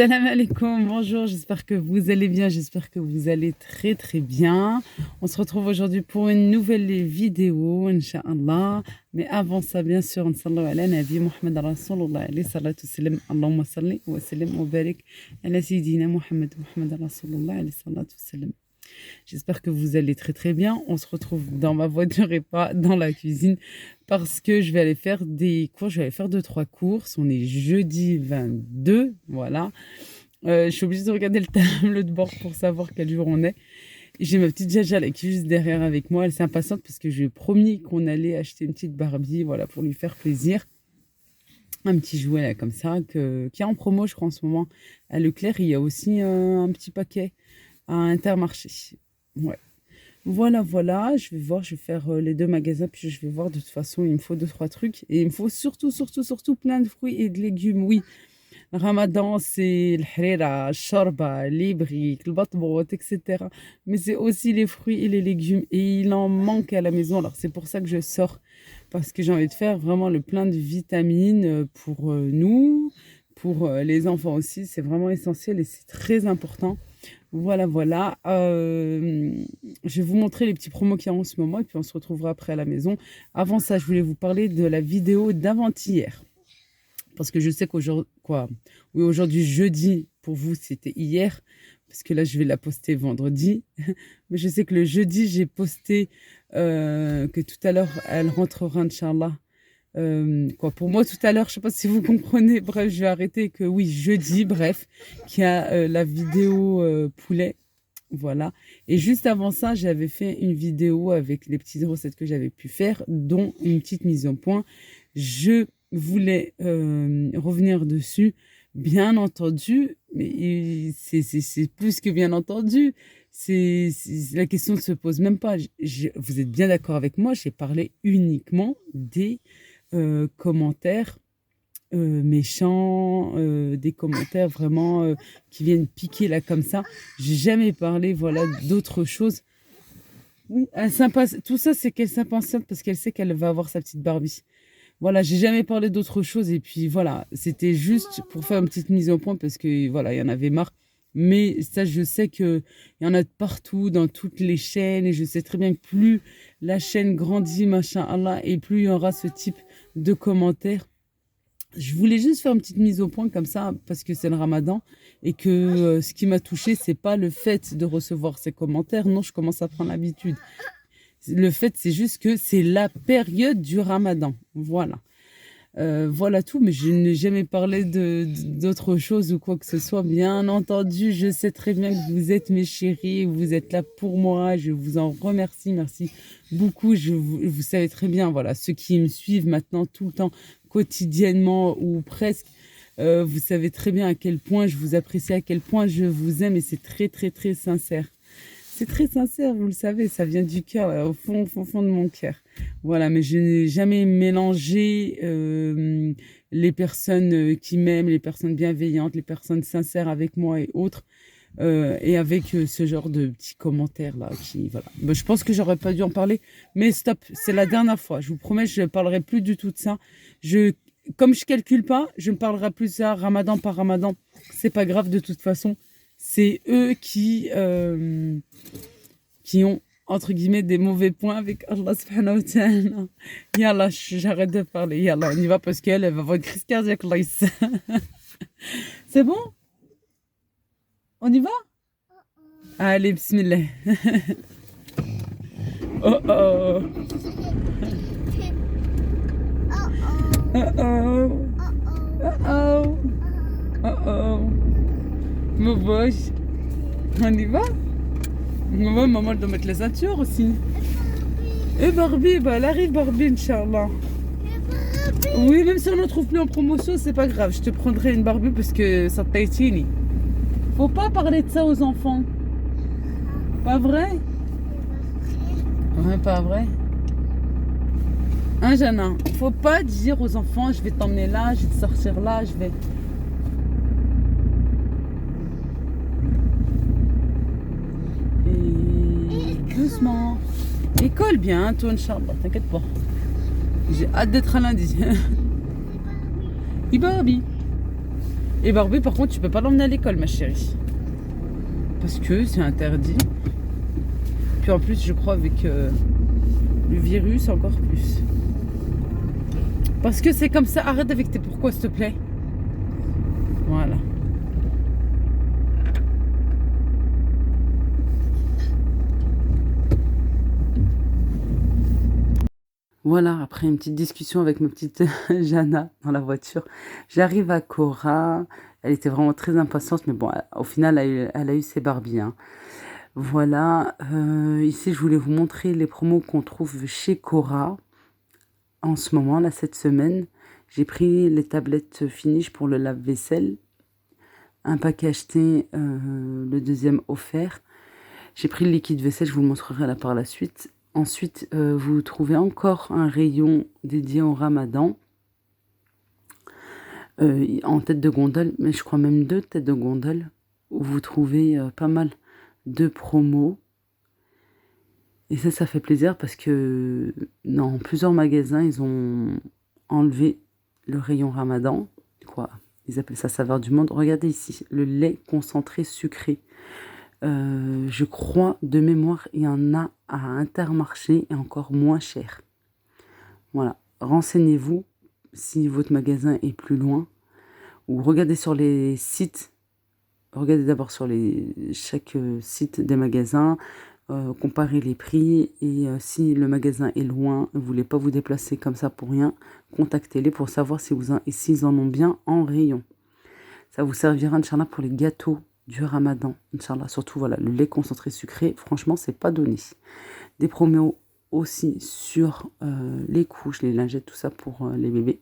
Salam alaikum, bonjour, j'espère que vous allez bien, j'espère que vous allez très très bien. On se retrouve aujourd'hui pour une nouvelle vidéo, Inch'Allah. Mais avant ça, bien sûr, on sallallahu ala nabi Muhammad Rasulullah, alayhi salatu salam, Allahumma salli wa sallim wa barik ala sayyidina Muhammad Rasulullah, alayhi salatu salam. J'espère que vous allez très très bien. On se retrouve dans ma voiture et pas dans la cuisine parce que je vais aller faire des cours. Je vais aller faire 2-3 courses. On est jeudi 22, voilà. Je suis obligée de regarder le tableau de bord pour savoir quel jour on est. J'ai ma petite Jaja là qui est juste derrière avec moi. Elle s'impatiente parce que je lui ai promis qu'on allait acheter une petite Barbie, voilà, pour lui faire plaisir. Un petit jouet là comme ça qui est en promo, je crois, en ce moment à Leclerc. Il y a aussi un petit paquet à Intermarché. Ouais. Voilà, je vais voir, je vais faire les deux magasins, puis je vais voir. De toute façon, il me faut 2-3 trucs. Et il me faut surtout plein de fruits et de légumes. Oui, le Ramadan, c'est le harira, le shorba, l'ibrik, le batbout, etc. Mais c'est aussi les fruits et les légumes. Et il en manque à la maison. Alors, c'est pour ça que je sors. Parce que j'ai envie de faire vraiment le plein de vitamines pour nous, pour les enfants aussi. C'est vraiment essentiel et c'est très important. Voilà. Je vais vous montrer les petits promos qu'il y a en ce moment et puis on se retrouvera après à la maison. Avant ça, je voulais vous parler de la vidéo d'avant-hier. Parce que je sais aujourd'hui jeudi, pour vous, c'était hier. Parce que là, je vais la poster vendredi. Mais je sais que le jeudi, j'ai posté que tout à l'heure, elle rentrera, Inch'Allah. Pour moi tout à l'heure, je sais pas si vous comprenez, bref, je vais arrêter que oui, jeudi, bref, qu'il y a la vidéo poulet, voilà. Et juste avant ça, j'avais fait une vidéo avec les petites recettes que j'avais pu faire, dont une petite mise au point. Je voulais revenir dessus, bien entendu, mais c'est plus que bien entendu. La question ne se pose même pas. Vous êtes bien d'accord avec moi, j'ai parlé uniquement des commentaires méchants, des commentaires vraiment qui viennent piquer là comme ça. J'ai jamais parlé, voilà, d'autre chose. Oui, tout ça, c'est qu'elle s'impatiente parce qu'elle sait qu'elle va avoir sa petite Barbie. Voilà, j'ai jamais parlé d'autre chose et puis voilà, c'était juste pour faire une petite mise au point parce que voilà, il y en avait marre. Mais ça, je sais qu'il y en a de partout, dans toutes les chaînes. Et je sais très bien que plus la chaîne grandit, machallah, et plus il y aura ce type de commentaires. Je voulais juste faire une petite mise au point comme ça, parce que c'est le Ramadan. Et que ce qui m'a touchée, c'est pas le fait de recevoir ces commentaires. Non, je commence à prendre l'habitude. Le fait, c'est juste que c'est la période du Ramadan. Voilà. Voilà tout, mais je n'ai jamais parlé d'autre chose ou quoi que ce soit. Bien entendu, je sais très bien que vous êtes mes chéris, vous êtes là pour moi, je vous en remercie, merci beaucoup. Vous savez très bien, voilà, ceux qui me suivent maintenant tout le temps, quotidiennement ou presque, vous savez très bien à quel point je vous apprécie, à quel point je vous aime et c'est très, très, très sincère. C'est très sincère, vous le savez, ça vient du cœur, au fond de mon cœur. Voilà, mais je n'ai jamais mélangé les personnes qui m'aiment, les personnes bienveillantes, les personnes sincères avec moi et autres, et avec ce genre de petits commentaires là voilà. Ben, je pense que j'aurais pas dû en parler, mais stop, c'est la dernière fois. Je vous promets, je ne parlerai plus du tout de ça. Comme je calcule pas, je ne parlerai plus de ça Ramadan par Ramadan. C'est pas grave de toute façon. C'est eux qui ont, entre guillemets, des mauvais points avec Allah subhanahu wa ta'ala. Yallah, j'arrête de parler. Yallah, on y va parce qu'elle va avoir une crise cardiaque. C'est bon? On y va? Allez, bismillah. Oh oh. Oh oh. Oh oh. Oh oh. Me boche. On y va? Maman, elle doit mettre les ceintures aussi. Et Barbie, bah, elle arrive Barbie, Inch'Allah. Oui, même si on ne trouve plus en promotion, c'est pas grave. Je te prendrai une Barbie parce que ça t'aitini. Faut pas parler de ça aux enfants. Pas vrai? Ouais, pas vrai. Hein, Jana? Faut pas dire aux enfants, je vais t'emmener là, je vais te sortir là, je vais... Doucement. École bien, toi, Inch'Allah, t'inquiète pas. J'ai hâte d'être à lundi. Et Barbie. Et Barbie, par contre, tu peux pas l'emmener à l'école, ma chérie. Parce que c'est interdit. Puis en plus, je crois avec le virus, encore plus. Parce que c'est comme ça. Arrête avec tes pourquoi, s'il te plaît. Voilà. Voilà, après une petite discussion avec ma petite Jana dans la voiture, j'arrive à Cora. Elle était vraiment très impatiente, mais bon, au final, elle a eu ses Barbies, hein. Voilà, ici, je voulais vous montrer les promos qu'on trouve chez Cora en ce moment, là, cette semaine. J'ai pris les tablettes Finish pour le lave-vaisselle. Un paquet acheté, le deuxième offert. J'ai pris le liquide vaisselle, je vous le montrerai là par la suite. Ensuite, vous trouvez encore un rayon dédié au Ramadan en tête de gondole, mais je crois même 2 têtes de gondole où vous trouvez pas mal de promos. Et ça fait plaisir parce que dans plusieurs magasins, ils ont enlevé le rayon Ramadan. Quoi? Ils appellent ça saveur du monde. Regardez ici, le lait concentré sucré. Je crois, de mémoire, il y en a à Intermarché et encore moins cher. Voilà, renseignez-vous si votre magasin est plus loin ou regardez sur les sites. Regardez d'abord sur chaque site des magasins, comparez les prix et si le magasin est loin, vous ne voulez pas vous déplacer comme ça pour rien, contactez-les pour savoir s'ils en ont bien en rayon. Ça vous servira, Inch'Allah, pour les gâteaux du Ramadan, Inch'Allah. Surtout, voilà, le lait concentré sucré, franchement, c'est pas donné. Des promos aussi sur les couches, les lingettes, tout ça pour les bébés.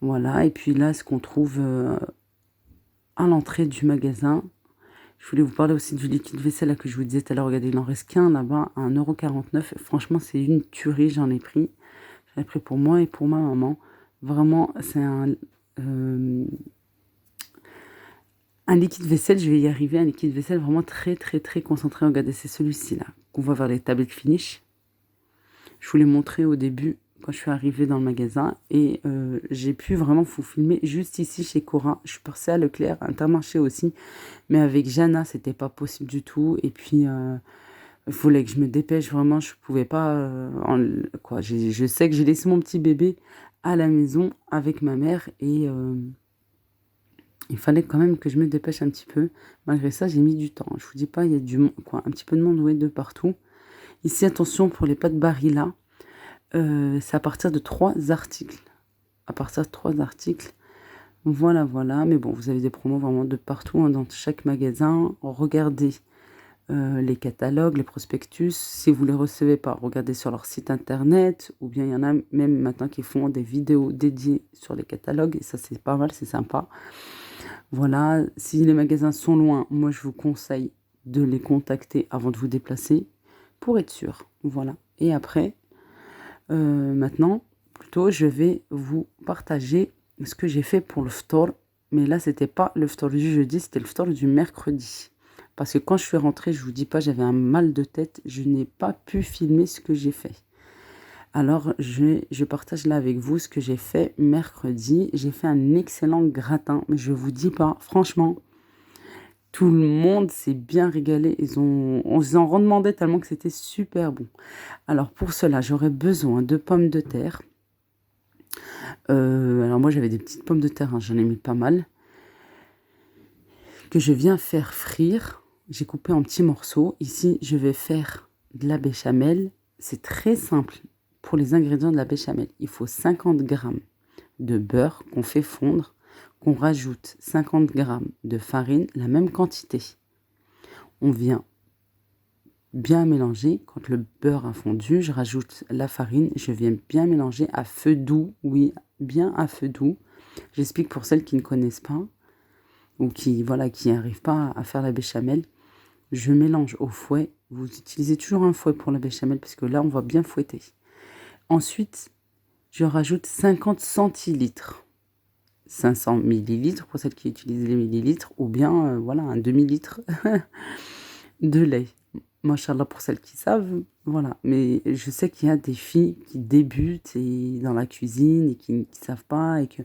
Voilà, et puis là, ce qu'on trouve à l'entrée du magasin, je voulais vous parler aussi du liquide vaisselle là, que je vous disais tout à l'heure. Regardez, il en reste qu'un là-bas à 1,49 €. Franchement, c'est une tuerie, j'en ai pris. J'en ai pris pour moi et pour ma maman. Vraiment, c'est un liquide vaisselle, je vais y arriver, un liquide vaisselle vraiment très très très concentré. Regardez, c'est celui-ci là, qu'on voit vers les tablettes Finish. Je vous l'ai montré au début quand je suis arrivée dans le magasin et j'ai pu vraiment vous filmer juste ici chez Cora. Je suis passée à Leclerc, Intermarché aussi, mais avec Jana, c'était pas possible du tout. Et puis, il fallait que je me dépêche, vraiment, je pouvais pas. Je sais que j'ai laissé mon petit bébé à la maison avec ma mère et il fallait quand même que je me dépêche un petit peu. Malgré ça, j'ai mis du temps. Je vous dis pas, il y a du monde, quoi, un petit peu de monde, ouais, de partout. Ici, attention pour les pâtes Barilla. C'est à partir de 3 articles. À partir de 3 articles. Voilà, voilà. Mais bon, vous avez des promos vraiment de partout, hein, dans chaque magasin. Regardez les catalogues, les prospectus. Si vous ne les recevez pas, regardez sur leur site internet. Ou bien il y en a même maintenant qui font des vidéos dédiées sur les catalogues. Et ça, c'est pas mal, c'est sympa. Voilà. Si les magasins sont loin, moi, je vous conseille de les contacter avant de vous déplacer pour être sûr. Voilà. Et après, maintenant, plutôt, je vais vous partager ce que j'ai fait pour le ftor. Mais là, c'était pas le ftor du jeudi, c'était le ftor du mercredi. Parce que quand je suis rentrée, je vous dis pas, j'avais un mal de tête. Je n'ai pas pu filmer ce que j'ai fait. Alors, je partage là avec vous ce que j'ai fait mercredi. J'ai fait un excellent gratin. Mais je vous dis pas, franchement, tout le monde s'est bien régalé. On s'en redemandait tellement que c'était super bon. Alors, pour cela, j'aurais besoin de pommes de terre. Alors moi, j'avais des petites pommes de terre, hein, j'en ai mis pas mal, que je viens faire frire. J'ai coupé en petits morceaux. Ici, je vais faire de la béchamel. C'est très simple pour les ingrédients de la béchamel. Il faut 50 g de beurre qu'on fait fondre, qu'on rajoute 50 g de farine, la même quantité. On vient bien mélanger. Quand le beurre a fondu, je rajoute la farine. Je viens bien mélanger à feu doux. Oui, bien à feu doux. J'explique pour celles qui ne connaissent pas ou qui n'arrivent pas à faire la béchamel. Je mélange au fouet. Vous utilisez toujours un fouet pour la béchamel parce que là, on va bien fouetter. Ensuite, je rajoute 50 centilitres. 500 millilitres pour celles qui utilisent les millilitres ou bien un demi-litre de lait. Machallah pour celles qui savent, voilà. Mais je sais qu'il y a des filles qui débutent dans la cuisine et qui ne savent pas et que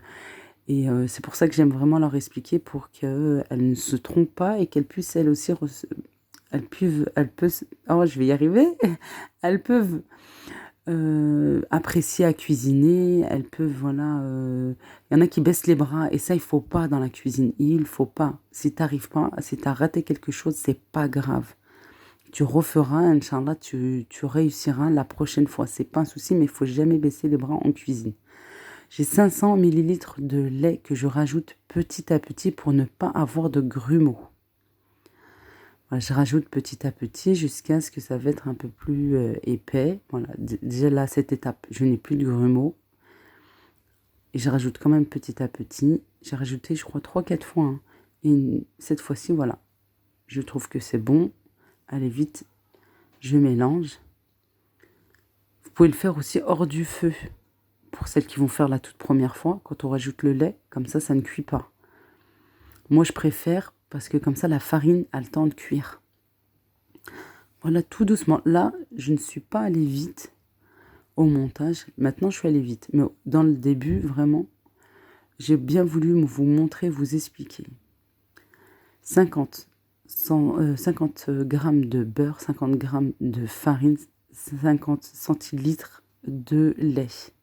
Et c'est pour ça que j'aime vraiment leur expliquer pour qu'elles ne se trompent pas et qu'elles puissent elles aussi oh, je vais y arriver. Elles peuvent apprécier à cuisiner, elles peuvent, voilà, il y en a qui baissent les bras et ça, il faut pas dans la cuisine. Il faut pas. Si t'arrives pas, si t'as raté quelque chose, c'est pas grave. Tu referas, Inch'Allah, tu réussiras la prochaine fois. C'est pas un souci, mais il faut jamais baisser les bras en cuisine. J'ai 500 millilitres de lait que je rajoute petit à petit pour ne pas avoir de grumeaux. Voilà, je rajoute petit à petit jusqu'à ce que ça va être un peu plus épais. Voilà, déjà là, cette étape, je n'ai plus de grumeaux. Et je rajoute quand même petit à petit. J'ai rajouté, je crois, 3-4 fois. Hein. Et cette fois-ci, voilà. Je trouve que c'est bon. Allez vite, je mélange. Vous pouvez le faire aussi hors du feu. Pour celles qui vont faire la toute première fois, quand on rajoute le lait, comme ça ne cuit pas. Moi, je préfère parce que comme ça, la farine a le temps de cuire. Voilà, tout doucement. Là, je ne suis pas allée vite au montage. Maintenant, je suis allée vite. Mais dans le début, vraiment, j'ai bien voulu vous montrer, vous expliquer. 50 grammes de beurre, 50 grammes de farine, 50 centilitres de lait.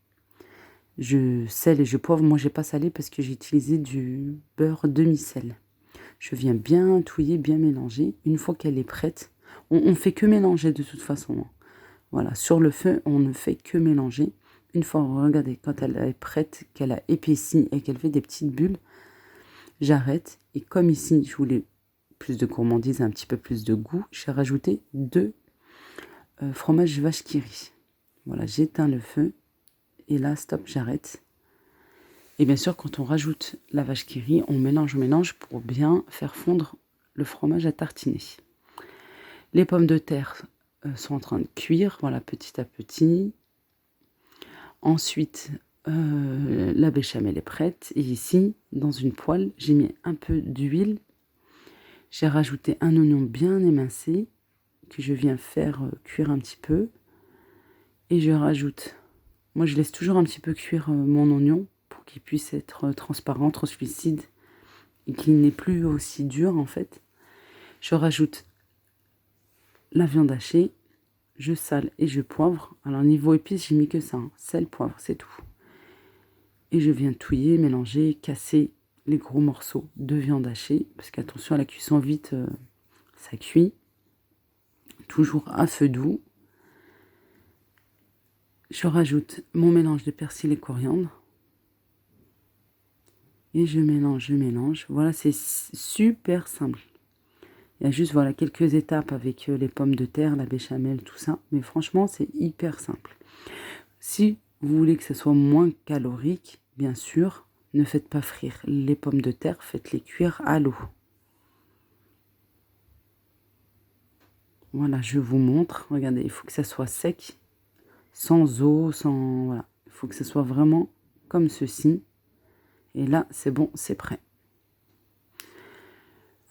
Je sel et je poivre. Moi, j'ai pas salé parce que j'ai utilisé du beurre demi-sel. Je viens bien touiller, bien mélanger. Une fois qu'elle est prête, on fait que mélanger de toute façon. Voilà, sur le feu, on ne fait que mélanger. Une fois, regardez, quand elle est prête, qu'elle a épaissi et qu'elle fait des petites bulles, j'arrête. Et comme ici, je voulais plus de gourmandise, un petit peu plus de goût, j'ai rajouté 2 fromages vache qui rit. Voilà, j'éteins le feu. Et là, stop, j'arrête. Et bien sûr, quand on rajoute la vache qui rit, on mélange pour bien faire fondre le fromage à tartiner. Les pommes de terre sont en train de cuire, voilà, petit à petit. Ensuite, la béchamel est prête. Et ici, dans une poêle, j'ai mis un peu d'huile. J'ai rajouté un oignon bien émincé que je viens faire cuire un petit peu. Et je rajoute, moi je laisse toujours un petit peu cuire mon oignon pour qu'il puisse être transparent, translucide et qu'il n'est plus aussi dur en fait. Je rajoute la viande hachée, je sale et je poivre. Alors niveau épices, j'ai mis que ça, hein. Sel, poivre, c'est tout. Et je viens touiller, mélanger, casser les gros morceaux de viande hachée parce qu'attention à la cuisson vite, ça cuit. Toujours à feu doux. Je rajoute mon mélange de persil et coriandre. Et je mélange. Voilà, c'est super simple. Il y a juste voilà, quelques étapes avec les pommes de terre, la béchamel, tout ça. Mais franchement, c'est hyper simple. Si vous voulez que ce soit moins calorique, bien sûr, ne faites pas frire les pommes de terre, faites-les cuire à l'eau. Voilà, je vous montre. Regardez, il faut que ça soit sec, sans eau, sans... Voilà. Il faut que ce soit vraiment comme ceci. Et là, c'est bon, c'est prêt.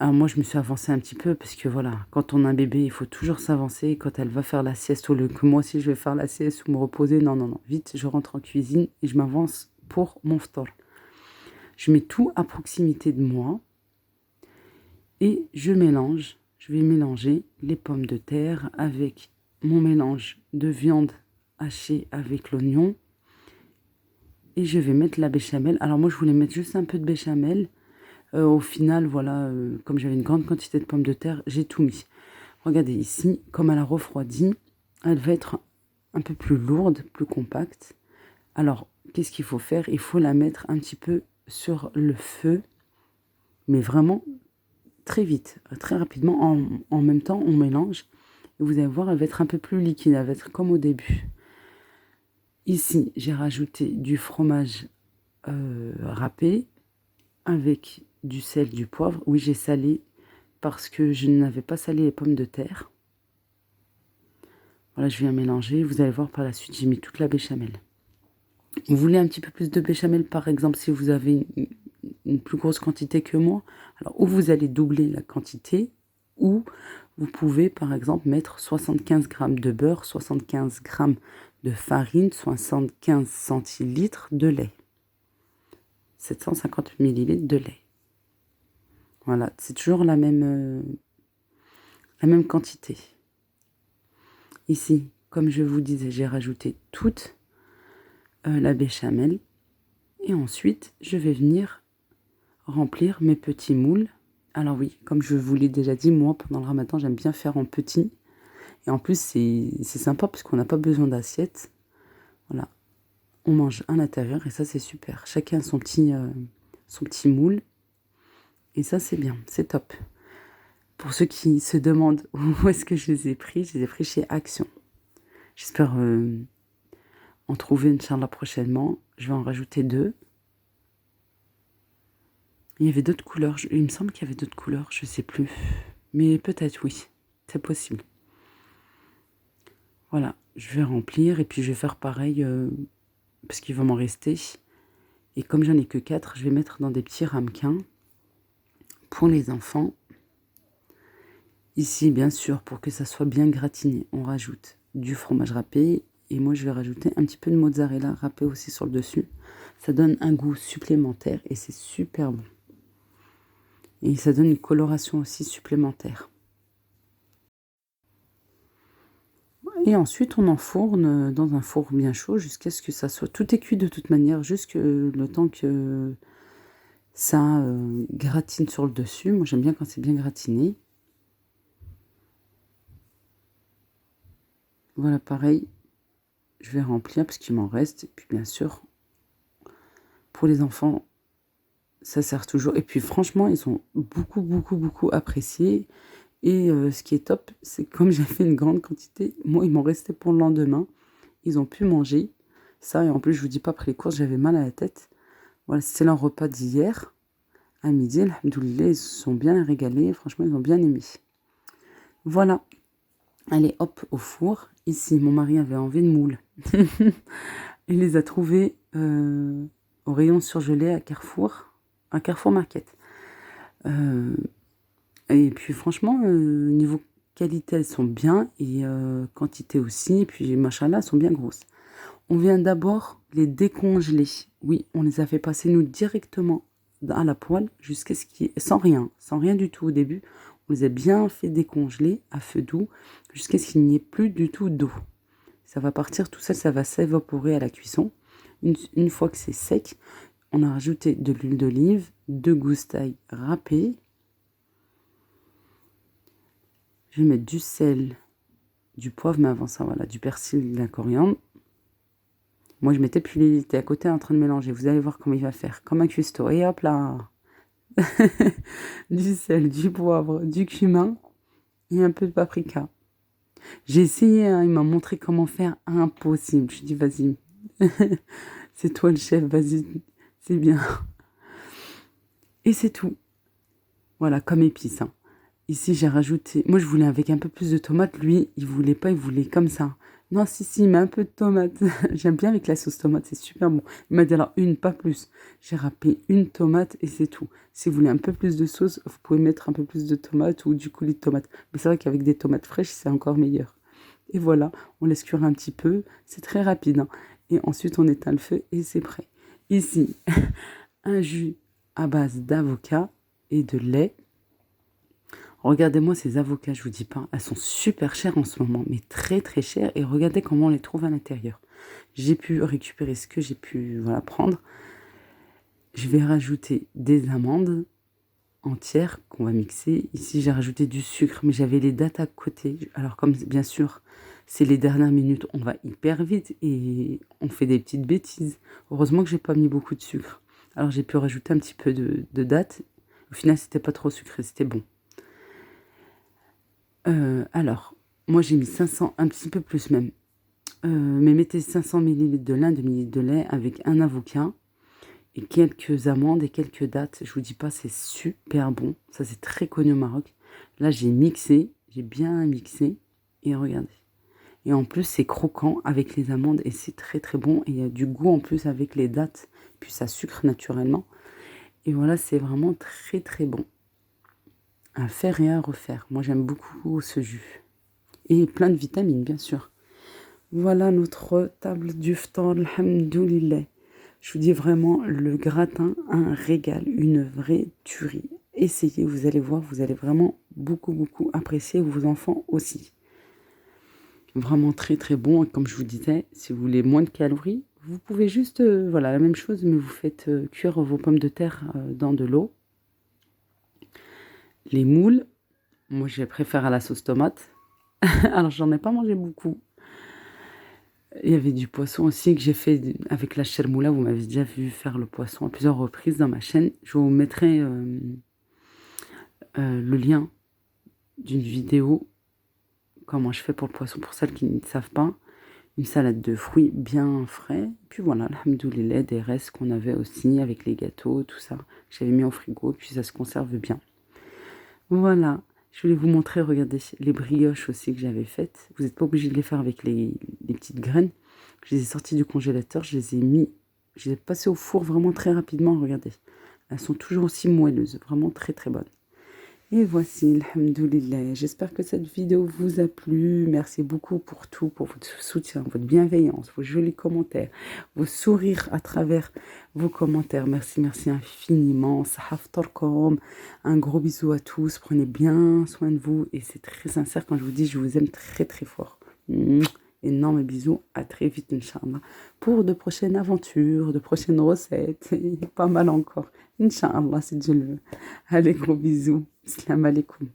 Alors moi, je me suis avancée un petit peu parce que voilà, quand on a un bébé, il faut toujours s'avancer. Quand elle va faire la sieste, au lieu que moi aussi je vais faire la sieste ou me reposer, non. Vite, je rentre en cuisine et je m'avance pour mon ftor. Je mets tout à proximité de moi et je mélange. Je vais mélanger les pommes de terre avec mon mélange de viande hachée avec l'oignon. Et je vais mettre la béchamel. Alors moi, je voulais mettre juste un peu de béchamel. Au final, voilà, comme j'avais une grande quantité de pommes de terre, j'ai tout mis. Regardez ici, comme elle a refroidi, elle va être un peu plus lourde, plus compacte. Alors, qu'est-ce qu'il faut faire? Il faut la mettre un petit peu sur le feu, mais vraiment très vite, très rapidement. En même temps, on mélange. Et vous allez voir, elle va être un peu plus liquide, elle va être comme au début. Ici, j'ai rajouté du fromage râpé avec du sel, du poivre. Oui, j'ai salé parce que je n'avais pas salé les pommes de terre. Voilà, je viens mélanger. Vous allez voir par la suite, j'ai mis toute la béchamel. Vous voulez un petit peu plus de béchamel, par exemple, si vous avez une plus grosse quantité que moi. Alors, ou vous allez doubler la quantité, ou vous pouvez, par exemple, mettre 75 grammes de beurre, 75 grammes de farine, 75 centilitres de lait. 750 millilitres de lait. Voilà, c'est toujours la même quantité. Ici, comme je vous disais, j'ai rajouté toute la béchamel. Et ensuite, je vais venir remplir mes petits moules. Alors oui, comme je vous l'ai déjà dit, moi, pendant le ramadan, j'aime bien faire en petit. Et en plus, c'est sympa parce qu'on n'a pas besoin d'assiette. Voilà, on mange à l'intérieur et ça, c'est super. Chacun son petit moule. Et ça, c'est bien, c'est top. Pour ceux qui se demandent où est-ce que je les ai pris chez Action. J'espère en trouver, Inch'Allah, prochainement. Je vais en rajouter 2. Il y avait d'autres couleurs. Il me semble qu'il y avait d'autres couleurs, je ne sais plus. Mais peut-être, oui, c'est possible. Voilà, je vais remplir et puis je vais faire pareil parce qu'il va m'en rester. Et comme j'en ai que 4, je vais mettre dans des petits ramequins pour les enfants. Ici, bien sûr, pour que ça soit bien gratiné, on rajoute du fromage râpé. Et moi, je vais rajouter un petit peu de mozzarella râpé aussi sur le dessus. Ça donne un goût supplémentaire et c'est super bon. Et ça donne une coloration aussi supplémentaire. Et ensuite, on enfourne dans un four bien chaud jusqu'à ce que ça soit... Tout est cuit de toute manière, jusque le temps que ça gratine sur le dessus. Moi, j'aime bien quand c'est bien gratiné. Voilà, pareil, je vais remplir parce qu'il m'en reste. Et puis, bien sûr, pour les enfants, ça sert toujours. Et puis, franchement, ils ont beaucoup apprécié. Et ce qui est top, c'est que comme j'ai fait une grande quantité, moi, il m'en restait pour le lendemain. Ils ont pu manger ça. Et en plus, je vous dis pas, après les courses, j'avais mal à la tête. Voilà, c'est leur repas d'hier. À midi, alhamdoulilah, ils se sont bien régalés. Franchement, ils ont bien aimé. Voilà. Allez, hop, au four. Ici, mon mari avait envie de moules. Il les a trouvés au rayon surgelé à Carrefour Market. Et puis, franchement, niveau qualité, elles sont bien. Et quantité aussi. Et puis, machallah, elles sont bien grosses. On vient d'abord les décongeler. Oui, on les a fait passer, nous, directement à la poêle jusqu'à ce qu'il y ait... sans rien du tout au début. On les a bien fait décongeler à feu doux jusqu'à ce qu'il n'y ait plus du tout d'eau. Ça va partir tout seul, ça va s'évaporer à la cuisson. Une fois que c'est sec, on a rajouté de l'huile d'olive, 2 gousses d'ail râpées. Je vais mettre du sel, du poivre, mais avant ça, voilà, du persil, de la coriandre. Moi, je mettais, puis il était à côté en train de mélanger. Vous allez voir comment il va faire. Comme un cuistot. Et hop là. Du sel, du poivre, du cumin et un peu de paprika. J'ai essayé, hein, il m'a montré comment faire. Impossible. Je dis, vas-y. C'est toi le chef, vas-y. C'est bien. Et c'est tout. Voilà, comme épice. Hein. Ici, j'ai rajouté... Moi, je voulais avec un peu plus de tomates. Lui, il voulait pas, il voulait comme ça. Non, si, mais un peu de tomate. J'aime bien avec la sauce tomate, c'est super bon. Il m'a dit alors une, pas plus. J'ai râpé une tomate et c'est tout. Si vous voulez un peu plus de sauce, vous pouvez mettre un peu plus de tomate ou du coulis de tomate. Mais c'est vrai qu'avec des tomates fraîches, c'est encore meilleur. Et voilà, on laisse cuire un petit peu. C'est très rapide. Hein. Et ensuite, on éteint le feu et c'est prêt. Ici, un jus à base d'avocat et de lait. Regardez-moi ces avocats, je vous dis pas, elles sont super chères en ce moment, mais très chères. Et regardez comment on les trouve à l'intérieur. J'ai pu récupérer ce que j'ai pu prendre. Je vais rajouter des amandes entières qu'on va mixer. Ici, j'ai rajouté du sucre, mais j'avais les dates à côté. Alors comme bien sûr, c'est les dernières minutes, on va hyper vite et on fait des petites bêtises. Heureusement que j'ai pas mis beaucoup de sucre. Alors j'ai pu rajouter un petit peu de dates. Au final, c'était pas trop sucré, c'était bon. Alors, moi j'ai mis 500, un petit peu plus même. Mais mettez 500 ml de lin, 2 ml de lait avec un avocat et quelques amandes et quelques dattes. Je vous dis pas, c'est super bon. Ça, c'est très connu au Maroc. Là, j'ai mixé, j'ai bien mixé. Et regardez. Et en plus, c'est croquant avec les amandes et c'est très bon. Et il y a du goût en plus avec les dattes. Puis ça sucre naturellement. Et voilà, c'est vraiment très bon. À faire et à refaire. Moi, j'aime beaucoup ce jus. Et plein de vitamines, bien sûr. Voilà notre table du ftar, alhamdoulilah. Je vous dis vraiment, le gratin, un régal, une vraie tuerie. Essayez, vous allez voir, vous allez vraiment beaucoup, beaucoup apprécier, vos enfants aussi. Vraiment très, très bon. Et comme je vous disais, si vous voulez moins de calories, vous pouvez juste, voilà, la même chose, mais vous faites cuire vos pommes de terre dans de l'eau. Les moules, moi je les préfère à la sauce tomate. Alors j'en ai pas mangé beaucoup. Il y avait du poisson aussi que j'ai fait avec la chermoula. Vous m'avez déjà vu faire le poisson à plusieurs reprises dans ma chaîne. Je vous mettrai le lien d'une vidéo, comment je fais pour le poisson, pour celles qui ne savent pas. Une salade de fruits bien frais. Puis voilà, alhamdoulilah, des restes qu'on avait aussi avec les gâteaux, tout ça. J'avais mis au frigo, puis ça se conserve bien. Voilà, je voulais vous montrer, regardez, les brioches aussi que j'avais faites. Vous n'êtes pas obligé de les faire avec les petites graines. Je les ai sorties du congélateur, je les ai passées au four vraiment très rapidement, regardez. Elles sont toujours aussi moelleuses, vraiment très très bonnes. Et voici, alhamdoulilah. J'espère que cette vidéo vous a plu. Merci beaucoup pour tout, pour votre soutien, votre bienveillance, vos jolis commentaires, vos sourires à travers vos commentaires. Merci, merci infiniment. Sahaftorkom. Un gros bisou à tous. Prenez bien soin de vous. Et c'est très sincère quand je vous dis, je vous aime très, très fort. Énorme bisous. À très vite, Inch'Allah. Pour de prochaines aventures, de prochaines recettes. Pas mal encore. Inch'Allah, si Dieu le veut. Allez, gros bisous. Salam alaikum.